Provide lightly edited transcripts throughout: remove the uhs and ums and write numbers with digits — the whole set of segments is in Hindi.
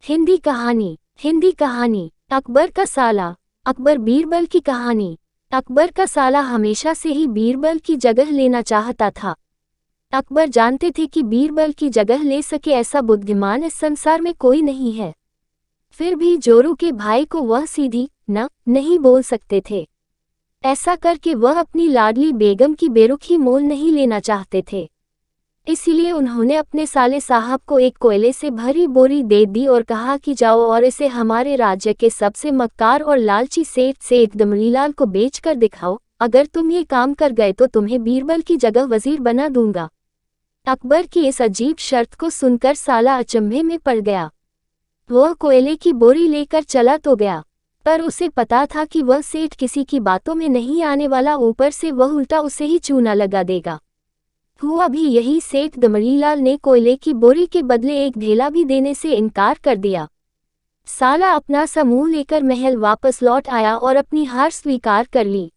हिंदी कहानी अकबर का साला। अकबर बीरबल की कहानी। अकबर का साला हमेशा से ही बीरबल की जगह लेना चाहता था। अकबर जानते थे कि बीरबल की जगह ले सके ऐसा बुद्धिमान इस संसार में कोई नहीं है। फिर भी जोरू के भाई को वह सीधी नहीं बोल सकते थे। ऐसा करके वह अपनी लाडली बेगम की बेरुखी मोल नहीं लेना चाहते थे। इसीलिए उन्होंने अपने साले साहब को एक कोयले से भरी बोरी दे दी और कहा कि जाओ और इसे हमारे राज्य के सबसे मक्कार और लालची सेठ दमरीलाल को बेचकर दिखाओ। अगर तुम ये काम कर गए तो तुम्हें बीरबल की जगह वजीर बना दूंगा। अकबर की इस अजीब शर्त को सुनकर साला अचंभे में पड़ गया। वह कोयले की बोरी लेकर चला तो गया, पर उसे पता था कि वह सेठ किसी की बातों में नहीं आने वाला, ऊपर से वह उल्टा उसे ही चूना लगा देगा। हुआ भी यही, सेठ दमरीलाल ने कोयले की बोरी के बदले एक ढेला भी देने से इनकार कर दिया। साला अपना समूह लेकर महल वापस लौट आया और अपनी हार स्वीकार कर ली।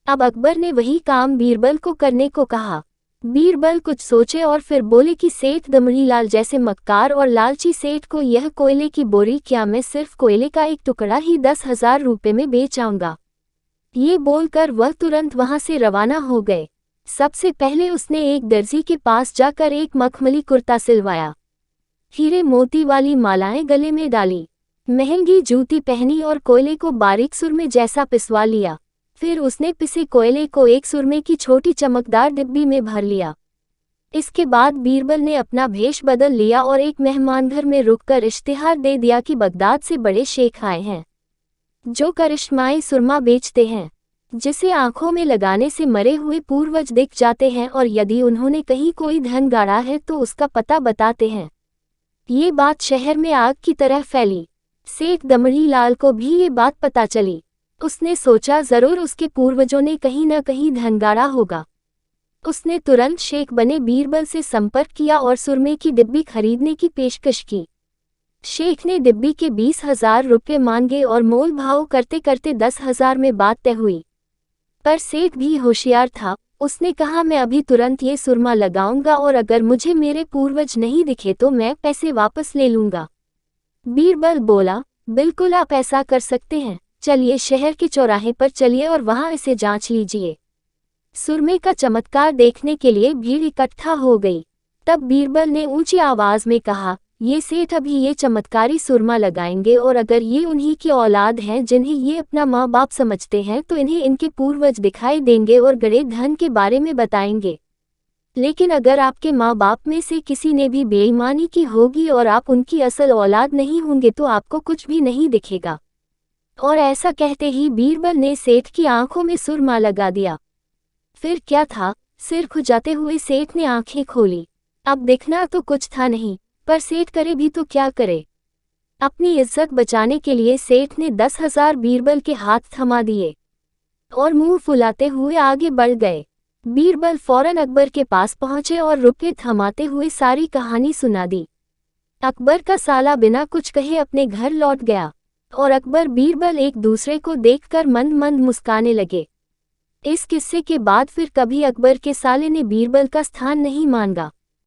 अब अकबर ने वही काम बीरबल को करने को कहा। बीरबल कुछ सोचे और फिर बोले कि सेठ दमरीलाल जैसे मक्कार और लालची सेठ को यह कोयले की बोरी क्या मैं सिर्फ कोयले का एक टुकड़ा ही 10,000 रुपये में बेच आऊंगा। ये बोलकर वह तुरंत वहां से रवाना हो गए। सबसे पहले उसने एक दर्जी के पास जाकर एक मखमली कुर्ता सिलवाया, हीरे मोती वाली मालाएं गले में डाली, महंगी जूती पहनी और कोयले को बारीक सुरमे जैसा पिसवा लिया। फिर उसने पिसे कोयले को एक सुरमे की छोटी चमकदार डिब्बी में भर लिया। इसके बाद बीरबल ने अपना भेष बदल लिया और एक मेहमानघर में रुककर इश्तिहार दे दिया कि बगदाद से बड़े शेख आए हैं जो करिश्माई सुरमा बेचते हैं, जिसे आंखों में लगाने से मरे हुए पूर्वज दिख जाते हैं और यदि उन्होंने कहीं कोई धन गाड़ा है तो उसका पता बताते हैं। ये बात शहर में आग की तरह फैली। सेठ दमरीलाल को भी ये बात पता चली। उसने सोचा जरूर उसके पूर्वजों ने कहीं न कहीं धन गाड़ा होगा। उसने तुरंत शेख बने बीरबल से संपर्क किया और सुरमे की डिब्बी खरीदने की पेशकश की। शेख ने डिब्बी के 20,000 रुपये मांगे और मोल भाव करते करते 10,000 में बात तय हुई। पर सेठ भी होशियार था। उसने कहा मैं अभी तुरंत ये सुरमा लगाऊंगा और अगर मुझे मेरे पूर्वज नहीं दिखे तो मैं पैसे वापस ले लूंगा। बीरबल बोला, बिल्कुल आप ऐसा कर सकते हैं। चलिए शहर के चौराहे पर चलिए और वहां इसे जांच लीजिए। सुरमे का चमत्कार देखने के लिए भीड़ इकट्ठा हो गई। तब बीरबल ने ऊंची आवाज में कहा, ये सेठ अभी ये चमत्कारी सुरमा लगाएंगे और अगर ये उन्हीं की औलाद हैं जिन्हें ये अपना माँ बाप समझते हैं तो इन्हें इनके पूर्वज दिखाई देंगे और गड़े धन के बारे में बताएंगे। लेकिन अगर आपके माँ बाप में से किसी ने भी बेईमानी की होगी और आप उनकी असल औलाद नहीं होंगे तो आपको कुछ भी नहीं दिखेगा। और ऐसा कहते ही बीरबल ने सेठ की आंखों में सुरमा लगा दिया। फिर क्या था, सिर खुजाते हुए सेठ ने आंखें खोली। अब दिखना तो कुछ था नहीं, पर सेठ करे भी तो क्या करे। अपनी इज्जत बचाने के लिए सेठ ने 10,000 बीरबल के हाथ थमा दिए और मुंह फुलाते हुए आगे बढ़ गए। बीरबल फौरन अकबर के पास पहुंचे और रुपये थमाते हुए सारी कहानी सुना दी। अकबर का साला बिना कुछ कहे अपने घर लौट गया और अकबर बीरबल एक दूसरे को देखकर मंद मंद मुस्काने लगे। इस किस्से के बाद फिर कभी अकबर के साले ने बीरबल का स्थान नहीं मांगा।